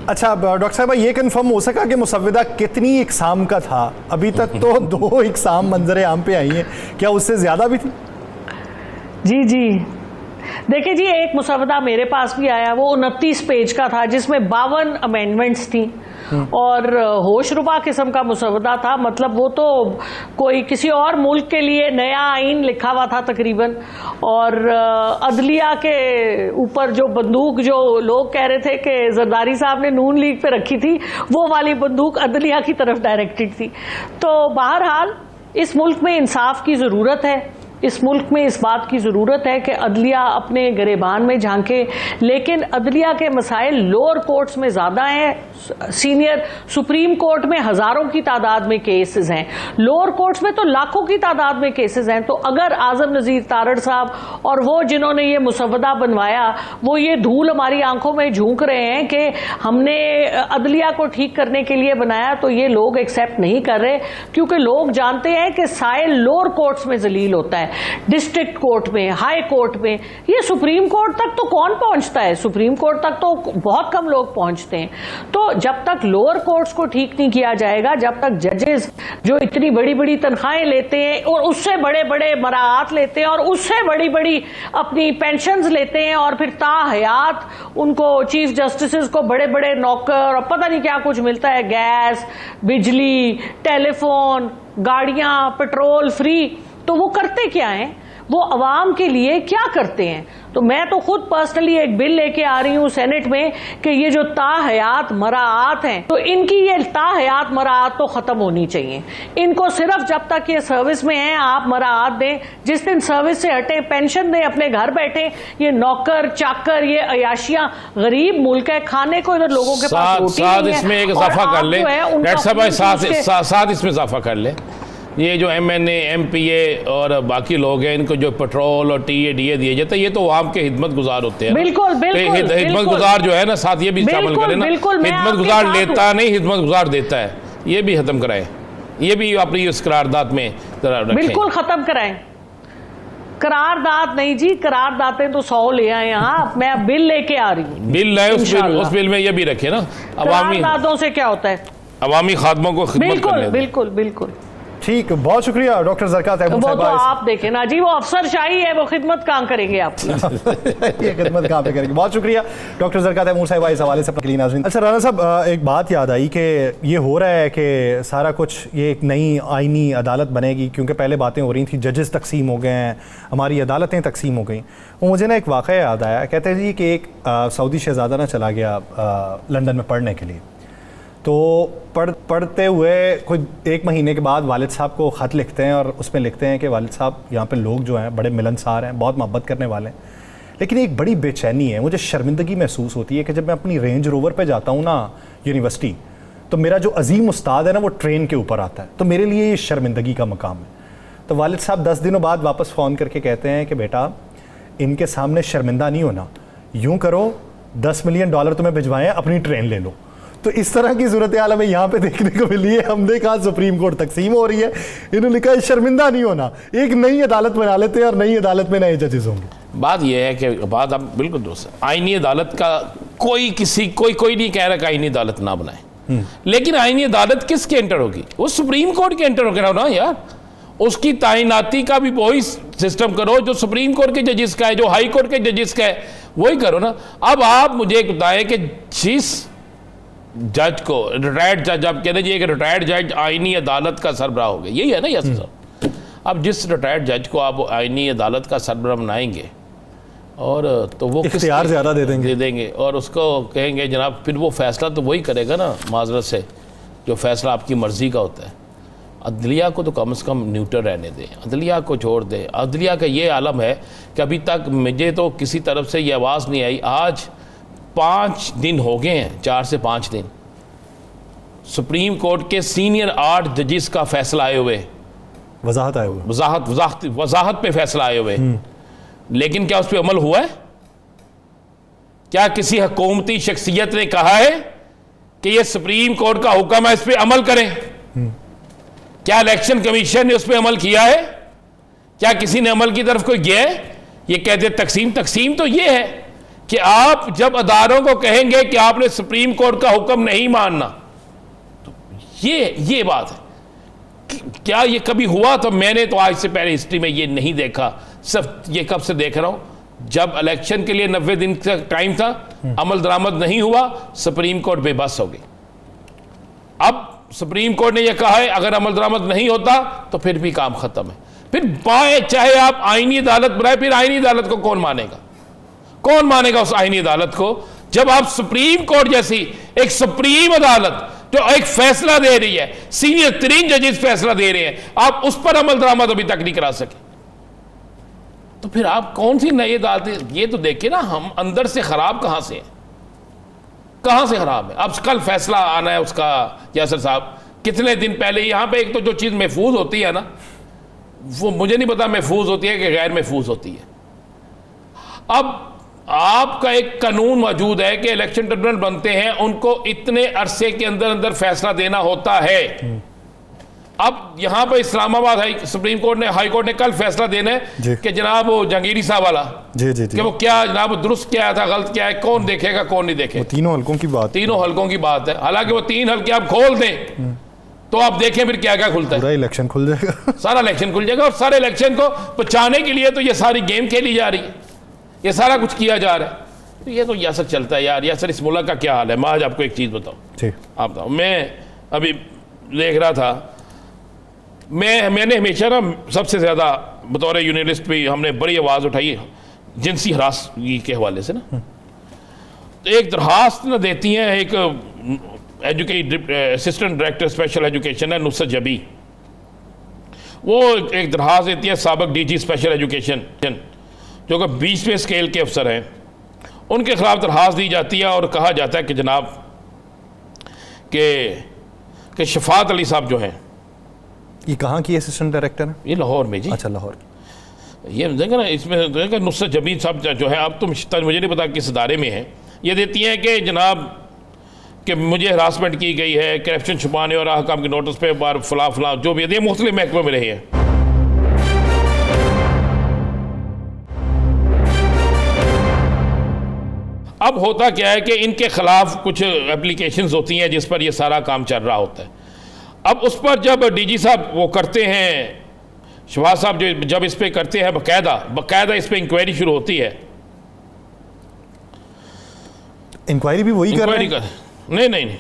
अच्छा डॉक्टर साहब, ये कंफर्म हो सका कि मुसवदा कितनी इकसाम का था? अभी तक तो 2 इकसाम मंजरे आम पे आई हैं, क्या उससे ज्यादा भी थी? जी देखिए जी, एक मुसवदा मेरे पास भी आया, वो 29 पेज का था, जिसमें 52 अमेंडमेंट्स थी और होशरुबा किस्म का मुसवदा था। मतलब वो तो कोई किसी और मुल्क के लिए नया आइन लिखा हुआ था तकरीबन। और अदलिया के ऊपर जो बंदूक, जो लोग कह रहे थे कि जरदारी साहब ने नून लीग पे रखी थी, वो वाली बंदूक अदलिया की तरफ डायरेक्टेड थी। तो बहरहाल इस मुल्क में इंसाफ की ज़रूरत है, इस मुल्क में इस बात की ज़रूरत है कि अदलिया अपने गिरेबान में झांके, लेकिन अदलिया के मसाइल लोअर कोर्ट्स में ज़्यादा हैं। सीनियर सुप्रीम कोर्ट में हज़ारों की तादाद में केसेस हैं, लोअर कोर्ट्स में तो लाखों की तादाद में केसेस हैं। तो अगर आज़म नज़ीर तारड़ साहब और वो जिन्होंने ये मुसवदा बनवाया, वो ये धूल हमारी आंखों में झोंक रहे हैं कि हमने अदलिया को ठीक करने के लिए बनाया, तो ये लोग एक्सेप्ट नहीं कर रहे, क्योंकि लोग जानते हैं कि साइल लोअर कोर्ट्स में जलील होता है, डिस्ट्रिक्ट कोर्ट में, हाई कोर्ट में। ये सुप्रीम कोर्ट तक तो कौन पहुंचता है? सुप्रीम कोर्ट तक तो बहुत कम लोग पहुंचते हैं। तो जब तक लोअर कोर्ट्स को ठीक नहीं किया जाएगा, जब तक जजेस जो इतनी बड़ी बड़ी तनख्वाहें लेते हैं और उससे बड़े बड़े मराआत लेते हैं और उससे बड़ी बड़ी अपनी पेंशन्स लेते हैं, और फिर ताहयात उनको चीफ जस्टिस को बड़े बड़े नौकर और पता नहीं क्या कुछ मिलता है, गैस, बिजली, टेलीफोन, गाड़ियां, पेट्रोल फ्री, तो वो करते क्या हैं? वो अवाम के लिए क्या करते हैं। तो मैं तो खुद पर्सनली एक बिल लेके आ रही हूँ सेनेट में कि ये जो ताहयात मराआत हैं, तो इनकी ये ताहयात मराआत तो खत्म होनी चाहिए। इनको सिर्फ जब तक ये सर्विस में हैं आप मराआत दें, जिस दिन सर्विस से हटे पेंशन दें, अपने घर बैठे। ये नौकर चाकर, ये अयाशियां, गरीब मुल्क है, खाने को इधर लोगों के पास रोटी नहीं है। इसमें एक और इजाफा आप कर ले जो है उनका डॉक्टर साहब, उसके- साथ इसमें इजाफा कर ले। ये जो MNA MPA और बाकी लोग हैं, इनको जो पेट्रोल और TA DA दिए जाते हैं, ये तो आवाम के खिदमत गुजार होते हैं। बिल्कुल, बिल्कुल, हिदमत बिल्कुल। गुजार जो है ना, साथ ये भी शामिल बिल्कुल, करें ना। बिल्कुल, मैं हिदमत आपके गुजार साथ लेता नहीं, हिदमत गुजार देता है, ये भी खत्म कराएं। ये भी अपनी इस करारदाद में जरा रखें। बिल्कुल खत्म कराएं। करारदाद नहीं जी, करारदादें तो 100 ले आए यहाँ। मैं बिल लेके आ रही हूँ, बिल लाए, इंशाअल्लाह। उस बिल में ये भी रखे ना, करारदादों से क्या होता है। अवामी खादमों को खिदमत बिल्कुल करने दें। बिल्कुल बिल्कुल। ठीक, बहुत शुक्रिया डॉक्टर ज़रक़ा तैमूर वो तो साहिबा। आप देखें ना जी, वो अफसरशाही है, वो खिदमत कहाँ करेंगे आपकी। ये खिदमत कहाँ पे करेंगे। बहुत शुक्रिया डॉक्टर ज़रक़ा तैमूर साहिबा इस हवाले से अपने नाज़रीन। अच्छा राना साहब, एक बात याद आई कि ये हो रहा है कि सारा कुछ ये एक नई आइनी अदालत बनेगी, क्योंकि पहले बातें हो रही थी जजेस तकसीम हो गए हैं, हमारी अदालतें तकसीम हो गई। वो मुझे ना एक वाक़या याद आया। कहते हैं जी कि एक सऊदी शहज़ादा ना चला गया लंदन में पढ़ने के लिए। तो पढ़ते हुए कोई 1 महीने के बाद वालिद साहब को ख़त लिखते हैं और उसमें लिखते हैं कि वालिद साहब, यहाँ पे लोग जो हैं बड़े मिलनसार हैं, बहुत मोहब्बत करने वाले हैं, लेकिन एक बड़ी बेचैनी है, मुझे शर्मिंदगी महसूस होती है कि जब मैं अपनी रेंज रोवर पे जाता हूँ ना यूनिवर्सिटी, तो मेरा जो अजीम उस्ताद है ना वो ट्रेन के ऊपर आता है, तो मेरे लिए ये शर्मिंदगी का मकाम है। तो वालिद साहब 10 दिनों बाद वापस फ़ोन करके कहते हैं कि बेटा, इनके सामने शर्मिंदा नहीं होना, यूँ करो $10 मिलियन तुम्हें भिजवाएं, अपनी ट्रेन ले लो। तो इस तरह की सूरत हाल हमें यहाँ पे देखने को मिली है। हमने कहा सुप्रीम कोर्ट तकसीम हो रही है, इन्होंने कहा शर्मिंदा नहीं होना, एक नई अदालत बना लेते हैं और नई अदालत में नए जजेस होंगे। बात यह है कि बात आप बिल्कुल दोस्त, आईनी अदालत का कोई नहीं कह रहा कि आईनी अदालत ना बनाए, लेकिन आईनी अदालत किसके एंटर होगी? वो सुप्रीम कोर्ट के एंटर होगी ना यार। उसकी तैनाती का भी वही सिस्टम करो जो सुप्रीम कोर्ट के जजेस का है, जो हाई कोर्ट के जजेस का है, वही करो ना। अब आप मुझे एक बताएं कि जिस जज को रिटायर्ड जज, आप कहते जी एक रिटायर्ड जज आईनी अदालत का सरबराह हो गया, यही है ना यासर साहब। अब जिस रिटायर्ड जज को आप आईनी अदालत का सरबराह बनाएंगे और तो वो इख्तियार ज़्यादा दे देंगे और उसको कहेंगे जनाब, फिर वो फैसला तो वही करेगा ना, माजरत से, जो फैसला आपकी मर्ज़ी का होता है। अदलिया को तो कम से कम न्यूट्रल रहने दें, अदलिया को छोड़ दें। अदलिया का ये आलम है कि अभी तक मुझे तो किसी तरफ से ये आवाज़ नहीं आई। आज 5 दिन हो गए हैं, 4 से 5 दिन सुप्रीम कोर्ट के सीनियर 8 जजेस का फैसला आए हुए, वजाहत आए हुए, वजाहत पे फैसला आए हुए, लेकिन क्या उस पर अमल हुआ है? क्या किसी हुकूमती शख्सियत ने कहा है कि ये सुप्रीम कोर्ट का हुक्म है, इस पर अमल करें? क्या इलेक्शन कमीशन ने उस पर अमल किया है? क्या किसी ने अमल की तरफ कोई गया है? ये कहते तकसीम तो ये है कि आप जब अदारों को कहेंगे कि आपने सुप्रीम कोर्ट का हुक्म नहीं मानना, तो ये बात है। क्या ये कभी हुआ? तो मैंने तो आज से पहले हिस्ट्री में ये नहीं देखा। सिर्फ ये कब से देख रहा हूं, जब इलेक्शन के लिए 90 दिन का टाइम था, अमल दरामद नहीं हुआ, सुप्रीम कोर्ट बेबस हो गई। अब सुप्रीम कोर्ट ने यह कहा है अगर अमल दरामद नहीं होता तो फिर भी काम खत्म है। फिर चाहे आप आईनी अदालत बनाए, फिर आईनी अदालत को कौन मानेगा? कौन मानेगा उस आईनी अदालत को, जब आप सुप्रीम कोर्ट जैसी एक सुप्रीम अदालत जो एक फैसला दे रही है, सीनियर 3 जजेस फैसला दे रहे हैं, आप उस पर अमल दरामद अभी तक नहीं करा सके, तो फिर आप कौन सी नई अदालत? ये तो देखिए ना, हम अंदर से खराब कहां से खराब है। अब कल फैसला आना है उसका। यासर साहब, कितने दिन पहले यहां पे एक तो जो चीज महफूज होती है ना, वो मुझे नहीं पता महफूज होती है कि गैर महफूज होती है। अब आपका एक कानून मौजूद है कि इलेक्शन ट्रिब्यूनल बनते हैं, उनको इतने अरसे के अंदर फैसला देना होता है। अब यहां पर इस्लामाबाद सुप्रीम कोर्ट ने, हाई कोर्ट ने कल फैसला देना है कि जनाब वो जहांगीरी साहब वाला कि वो क्या जनाब दुरुस्त क्या था, गलत क्या है, कौन देखेगा कौन नहीं देखेगा। तीनों हलकों की बात है। हालांकि वो 3 हल्के आप खोल दें तो आप देखें फिर क्या क्या खुलता है। पूरा इलेक्शन खुल जाएगा, सारा इलेक्शन खुल जाएगा। और सारे इलेक्शन को बचाने के लिए तो ये सारी गेम खेली जा रही है, ये सारा कुछ किया जा रहा है। तो ये तो यासर चलता है यार। यासर, इस मुल्क का क्या हाल है? मैं आज आपको एक चीज़ बताऊँ, आप बताओ। मैं अभी देख रहा था, मैंने हमेशा ना सबसे ज़्यादा बतौर यूनियनिस्ट भी हमने बड़ी आवाज़ उठाई जिनसी हरासगी के हवाले से ना। तो एक दरखास्त न देती हैं एक असिस्टेंट डायरेक्टर स्पेशल एजुकेशन है नुसरत जबी, वो एक दरखास्त देती है साबिक डीजी स्पेशल एजुकेशन जो कि 20वें स्केल के अफसर हैं, उनके खिलाफ दरखास्त दी जाती है और कहा जाता है कि जनाब कि शफात अली साहब जो हैं, ये कहाँ की असिस्टेंट डायरेक्टर है? ये लाहौर में जी। अच्छा, लाहौर। ये देखें ना, इसमें देखें नुसरत जबी साहब जो है, अब तो मुझे नहीं पता किस इदारे में है, ये देती हैं कि जनाब कि मुझे हरासमेंट की गई है, करप्शन छुपाने और अहकाम के नोटिस पे बार फला जो भी है, मुख्तलिफ महकमों में रहे हैं। अब होता क्या है कि इनके खिलाफ कुछ एप्लीकेशंस होती हैं जिस पर ये सारा काम चल रहा होता है। अब उस पर जब डीजी साहब वो करते हैं, शहबाज साहब जब इस पर करते हैं बाकायदा इस पर इंक्वायरी शुरू होती है। इंक्वायरी भी वही कर रहे हैं? नहीं,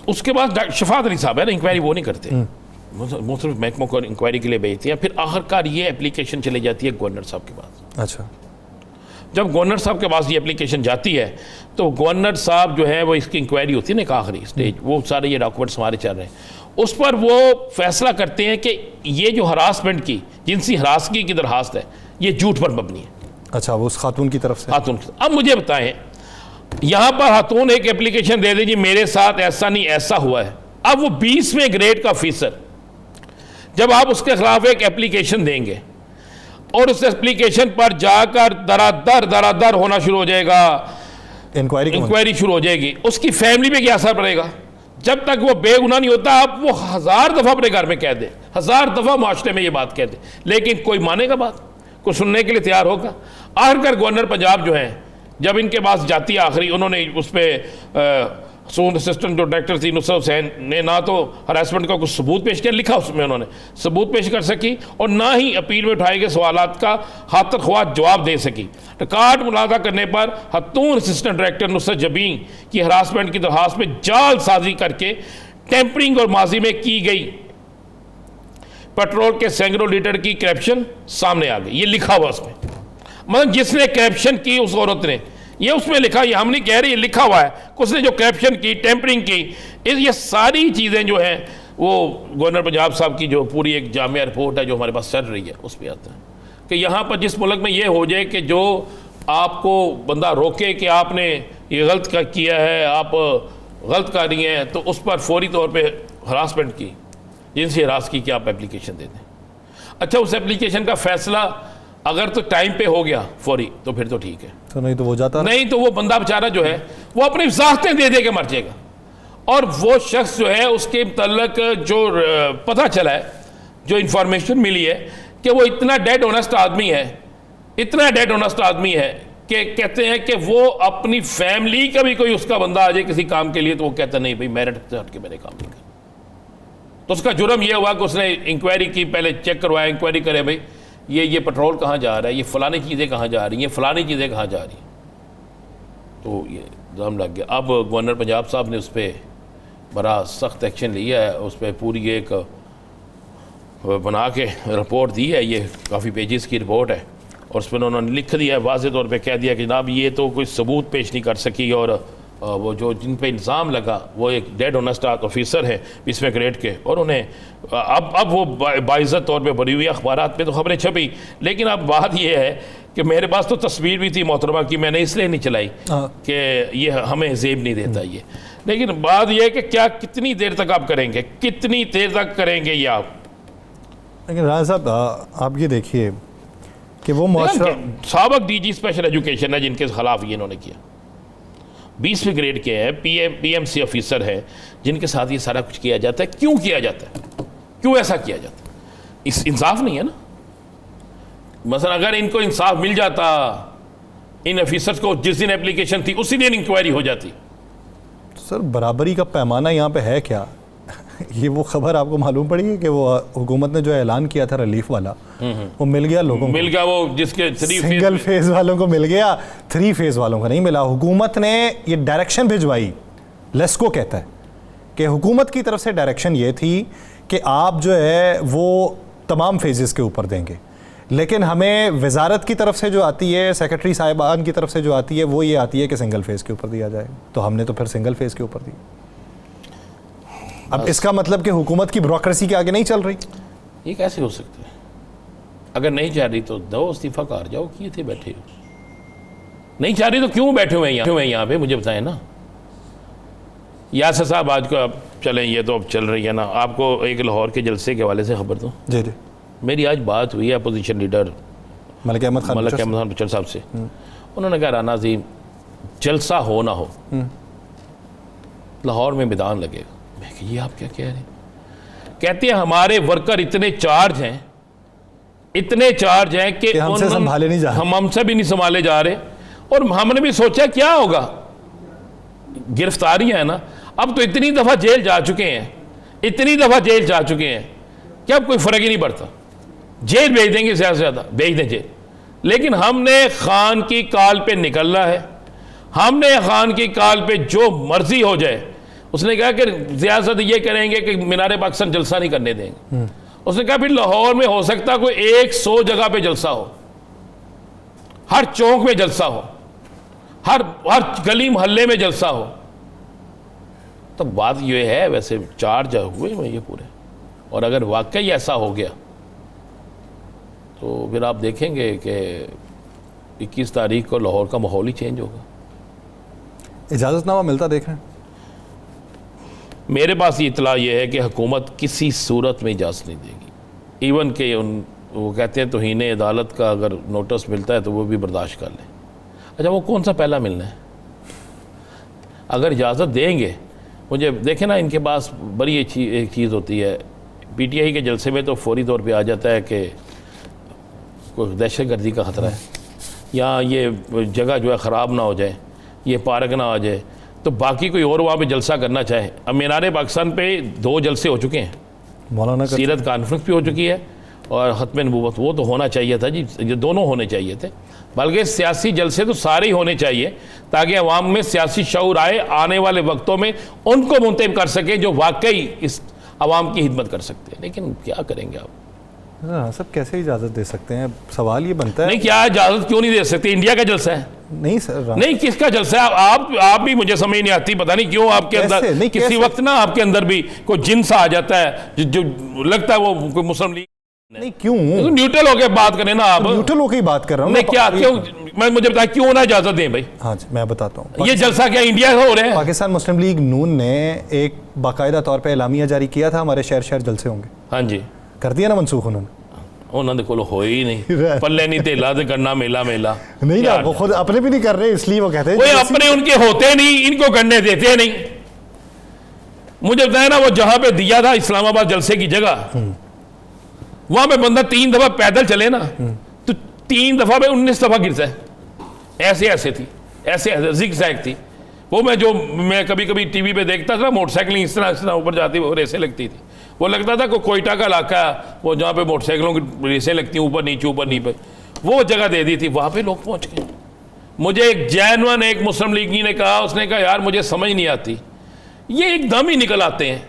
उसके बाद शफात अली साहब है ना, इंक्वायरी वो नहीं करते, मुख्तलिफ महकमों को इंक्वायरी के लिए भेजती हैं। फिर आखिरकार ये एप्लीकेशन चली जाती है गवर्नर साहब के पास। अच्छा, जब गवर्नर साहब के पास ये एप्लीकेशन जाती है तो गवर्नर साहब जो है वो इसकी इंक्वायरी होती है ना, एक आखिरी स्टेज, वो सारे ये डॉक्यूमेंट्स हमारे चल रहे हैं, उस पर वो फैसला करते हैं कि ये जो हरासमेंट की जिनसी हरासगी की दरखास्त है ये झूठ पर मबनी है। अच्छा, वो उस खातून की तरफ से? खातून। अब मुझे बताएं, यहां पर खातून एक एप्लीकेशन दे दीजिए मेरे साथ ऐसा नहीं ऐसा हुआ है। अब वो 20वें ग्रेड का ऑफिसर, जब आप उसके खिलाफ एक एप्लीकेशन देंगे और उस एप्लीकेशन पर जाकर दरादर होना शुरू हो जाएगा, इंक्वायरी शुरू हो जाएगी, उसकी फैमिली पे क्या असर पड़ेगा? जब तक वो बेगुनाह नहीं होता, आप वो 1000 दफा अपने घर में कह दे, 1000 दफा माशरे में ये बात कह दे, लेकिन कोई मानेगा बात, कोई सुनने के लिए तैयार होगा? आखिरकार गवर्नर पंजाब जो है, जब इनके पास जाती है आखिरी, उन्होंने उस पर सोन असिस्टेंट जो डायरेक्टर थी नुसरत हुसैन ने ना तो हरासमेंट का कुछ सबूत पेश किया, लिखा उसमें उन्होंने सबूत पेश कर सकी, और ना ही अपील में उठाए गए सवालात का खातर ख्वाह जवाब दे सकी। रिकॉर्ड मुलादा करने पर खातून असिस्टेंट डायरेक्टर नुसरत जबी की हरासमेंट की दरखास्त में जाल साजी करके टेम्परिंग और माजी में की गई पेट्रोल के सैकड़ों लीटर की करप्शन सामने आ गई। ये लिखा हुआ उसमें, मतलब जिसने करप्शन की उस औरत ने, ये उसमें लिखा, ये हम नहीं कह रहे, ये लिखा हुआ है, उसने जो करप्शन की, टेम्परिंग की, ये सारी चीज़ें जो हैं वो गवर्नर पंजाब साहब की जो पूरी एक जामिया रिपोर्ट है जो हमारे पास चल रही है, उस पर आता है कि यहाँ पर जिस मुल्क में ये हो जाए कि जो आपको बंदा रोके कि आपने ये गलत किया है, आप गलत कर रही हैं, तो उस पर फौरी तौर पर हरासमेंट की, जिनसे हरासगी की आप एप्लीकेशन दे दें। अच्छा, उस एप्लीकेशन का फैसला अगर तो टाइम पे हो गया फौरी तो फिर तो ठीक है, तो नहीं तो वो जाता, नहीं तो वो बंदा बेचारा जो है वो अपनी वजाहतें दे के मर जाएगा। और वो शख्स जो है उसके मतलब जो पता चला है, जो इंफॉर्मेशन मिली है कि वो इतना डेड ऑनेस्ट आदमी है, इतना डेड ऑनेस्ट आदमी है कि कहते हैं कि वो अपनी फैमिली का भी कोई उसका बंदा आ जाए किसी काम के लिए तो वो कहता नहीं भाई मेरिट से हट के मैंने काम नहीं करना। तो उसका जुर्म यह हुआ कि उसने इंक्वायरी की, पहले चेक करवाया, इंक्वायरी करे भाई ये पेट्रोल कहाँ जा रहा है, ये फलानी चीज़ें कहाँ जा रही हैं, फलानी चीज़ें कहाँ जा रही हैं, तो ये इल्ज़ाम लग गया। अब गवर्नर पंजाब साहब ने उस पर बड़ा सख्त एक्शन लिया है, उस पर पूरी एक बना के रिपोर्ट दी है, ये काफ़ी पेजेस की रिपोर्ट है, और उस पर उन्होंने लिख दिया है, वाज़े तौर पे कह दिया कि जनाब ये तो कोई सबूत पेश नहीं कर सकी, और वो जो जिन पे इल्ज़ाम लगा वो एक डेड ऑनेस्ट ऑफिसर है 20वें ग्रेड के, और उन्हें अब वो बाइज़्ज़त तौर पे बरी हुई, अखबारात में तो खबरें छपी, लेकिन अब बात ये है कि मेरे पास तो तस्वीर भी थी मोहतरमा की, मैंने इसलिए नहीं चलाई कि ये हमें जेब नहीं देता ये, लेकिन बात यह है कि क्या कितनी देर तक आप करेंगे, कितनी देर तक करेंगे ये आप। लेकिन राजा साहब आप ये देखिए कि वो मुआशरा, साबिक डीजी स्पेशल एजुकेशन है जिनके खिलाफ ये इन्होंने किया, 20वें ग्रेड के हैं, पीएमसी ऑफिसर है, जिनके साथ ये सारा कुछ किया जाता है। क्यों किया जाता है, क्यों ऐसा किया जाता है? इस इंसाफ नहीं है ना। मसलन अगर इनको इंसाफ मिल जाता, इन ऑफिसर्स को जिस दिन एप्लीकेशन थी उसी दिन इंक्वायरी हो जाती। सर बराबरी का पैमाना यहाँ पे है क्या? ये वो खबर आपको मालूम पड़ी है कि वो हुकूमत ने जो ऐलान किया था रिलीफ वाला, वो मिल गया लोगों को, मिल गया, वो जिसके सिंगल फेज वालों को मिल गया, 3 फेज वालों को नहीं मिला। हुकूमत ने ये डायरेक्शन भिजवाई, लेस्को कहता है कि हुकूमत की तरफ से डायरेक्शन ये थी कि आप जो है वो तमाम फेजेस के ऊपर देंगे, लेकिन हमें वजारत की तरफ से जो आती है, सेक्रेटरी साहिबान की तरफ से जो आती है, वो ये आती है कि सिंगल फेज़ के ऊपर दिया जाए। तो हमने तो फिर सिंगल फेज़ के ऊपर दिया। अब इसका मतलब कि हुकूमत की ब्यूरोक्रेसी के आगे नहीं चल रही। ये कैसे हो सकता है? अगर नहीं चाह रही तो दो इस्तीफा कार जाओ, किए थे बैठे हो। नहीं चाह रही तो क्यों बैठे हुए हैं यहाँ पे, मुझे बताएं ना। यासर साहब आज को आप चलें, ये तो अब चल रही है ना। आपको एक लाहौर के जलसे के हवाले से खबर दूँ। जी जी। मेरी आज बात हुई है अपोजिशन लीडर मलिक अहमद खान बचर साहब से। उन्होंने कहा राना जी जलसा हो ना हो लाहौर में मैदान लगेगा। मैं कि ये आप क्या कह रहे हैं? कहते हैं हमारे वर्कर इतने चार्ज हैं कि हमसे संभाले नहीं जा रहे, हम हमसे भी नहीं संभाले जा रहे। और हमने भी सोचा क्या होगा, गिरफ्तारियां है ना। अब तो इतनी दफा जेल जा चुके हैं कि अब कोई फर्क ही नहीं पड़ता। जेल भेज देंगे, ज़्यादा से ज़्यादा भेज दें जेल। लेकिन हमने खान की काल पे निकलना है। हमने खान की काल पे जो मर्जी हो जाए। उसने कहा कि ज़्यादा ये करेंगे कि मीनार पाकिस्तान जलसा नहीं करने देंगे। उसने कहा फिर लाहौर में हो सकता कोई 100 जगह पे जलसा हो, हर चौक में जलसा हो, हर गली मोहल्ले में जलसा हो। तो बात ये है, वैसे चार्ज हुए हैं ये पूरे। और अगर वाकई ऐसा हो गया तो फिर आप देखेंगे कि 21 तारीख को लाहौर का माहौल ही चेंज होगा। इजाज़तनामा मिलता देख रहे हैं? मेरे पास ये इतला ये है कि हुकूमत किसी सूरत में इजाज़त नहीं देगी। इवन के वो कहते हैं तौहीन अदालत का अगर नोटिस मिलता है तो वो भी बर्दाश्त कर लें। अच्छा, वो कौन सा पहला मिलना है? अगर इजाज़त देंगे, मुझे देखें ना, इनके पास बड़ी एक चीज़ होती है। PTI के जलसे में तो फौरी तौर पे आ जाता है कि कोई दहशतगर्दी का ख़तरा है, या ये जगह जो है ख़राब ना हो जाए, ये पार्क ना आ जाए, तो बाकी कोई और वहाँ पे जलसा करना चाहे। अब मीनार पाकिस्तान पे 2 जलसे हो चुके हैं, मौलाना सीरत कॉन्फ्रेंस भी हो चुकी है और ख़त्म नबूवत। वो तो होना चाहिए था जी, ये दोनों होने चाहिए थे। बल्कि सियासी जलसे तो सारे ही होने चाहिए ताकि अवाम में सियासी शऊर आए, आने वाले वक्तों में उनको मुंतखब कर सकें जो वाकई इस अवाम की खिदमत कर सकते हैं। लेकिन क्या करेंगे आप? सब कैसे इजाज़त दे सकते हैं? सवाल ये बनता है नहीं, क्या इजाज़त क्यों नहीं दे सकते? इंडिया का जलसा है। नहीं सर, नहीं, किसका जलसा है? आप भी मुझे समझ नहीं आती, पता नहीं क्यों आपके अंदर किसी वक्त ना आपके अंदर भी कोई जिन सा आ जाता है जो लगता है वो कोई मुस्लिम लीग। नहीं क्यों? न्यूट्रल होकर बात करें ना आप। न्यूट्रल होकर ही बात कर रहा हूँ। नहीं, क्या क्यों? मुझे बताया क्यों ना इजाज़त दें भाई। हाँ जी, मैं बताता हूँ। ये जलसा क्या इंडिया हो रहे हैं? पाकिस्तान मुस्लिम लीग नून ने एक बाकायदा तौर पे एलामिया जारी किया था, हमारे शहर जलसे होंगे। हाँ जी, कर दिया ना मनसूख उन्होंने। उन्होंने को हो ही नहीं, पल्ले नहीं तेला तो करना मेला नहीं ना, वो खुद अपने भी नहीं कर रहे, इसलिए वो कहते हैं कोई अपने उनके होते नहीं, इनको करने देते नहीं। मुझे बताया ना, वो जहां पे दिया था इस्लामाबाद जलसे की जगह, वहां पे बंदा 3 दफा पैदल चले ना तो 3 दफा पे 19 दफा गिरता है। ऐसे जिग-जैग थी वो। मैं कभी कभी टीवी पे देखता था, मोटरसाइकिल इस तरह ऊपर जाती वो रेसें लगती थी। वो लगता था कोयटा का इलाका, वो जहाँ पे मोटरसाइकिलों की रेसें लगती हैं ऊपर नीचे, वो जगह दे दी थी। वहाँ पे लोग पहुँच गए। मुझे एक मुस्लिम लीगी ने कहा, उसने कहा यार मुझे समझ नहीं आती, ये एकदम ही निकल आते हैं,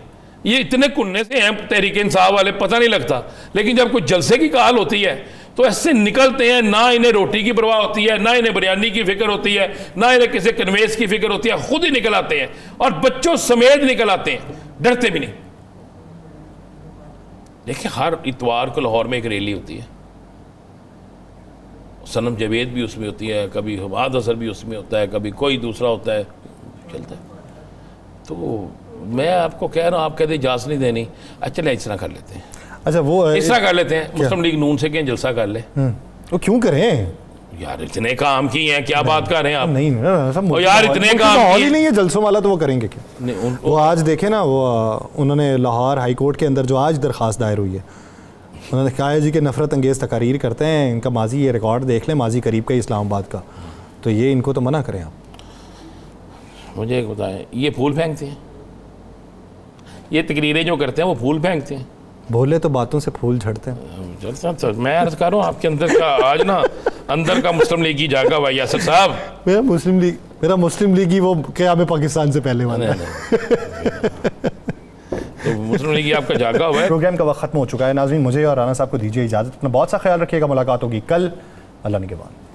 ये इतने कुन्ने से हैं तहरीक इंसाफ वाले, पता नहीं लगता। लेकिन जब कुछ जलसे की काल होती है तो ऐसे निकलते हैं, ना इन्हें रोटी की परवाह होती है, ना इन्हें बिरयानी की फिक्र होती है, ना इन्हें किसी कन्वेस की फिक्र होती है। खुद ही निकल आते हैं और बच्चों समेत निकल आते हैं, डरते भी नहीं। देखिए, हर इतवार को लाहौर में एक रैली होती है, सनम जवेद भी उसमें होती है, कभी हमाद असर भी उसमें होता है, कभी कोई दूसरा होता है, चलता है। तो मैं आपको कह रहा हूँ, आप कहते इजाज़त नहीं देनी। अच्छा, इस तरह कर लेते हैं। अच्छा, वो इस तरह कर लेते हैं, मुस्लिम लीग नून से कहीं जलसा कर ले। वो क्यों करें यार? इतने काम की हैं, क्या बात कर रहे हैं आप? नहीं ना, यार इतने काम ही नहीं है जलसों वाला, तो वो करेंगे क्या? वो आज देखे ना, वो उन्होंने लाहौर हाई कोर्ट के अंदर जो आज दरख्वास्त दायर हुई है, उन्होंने कहा है जी कि नफरत अंगेज़ तकारीर करते हैं, इनका माजी ये रिकॉर्ड देख लें, माजी करीब का इस्लामाबाद का, तो ये इनको तो मना करें आप। मुझे एक बताएं, ये फूल फेंकते हैं, ये तकरीरें जो करते हैं वो फूल फेंकते हैं। बोले तो बातों से फूल झड़ते हैं। मैं अर्ज कर रहा हूँ, आपके अंदर का आज ना अंदर का मुस्लिम लीगी जागा हुआ यासर साहब। मेरा मुस्लिम लीग ही वो क्या पाकिस्तान से पहले वाला है। मुस्लिम लीग आपका जागा हुआ है। प्रोग्राम का वक्त खत्म हो चुका है नाज़रीन, मुझे और राना साहब को दीजिए इजाज़त। अपना बहुत सा ख्याल रखिएगा। मुलाकात होगी कल। अल्लाह निगहबान।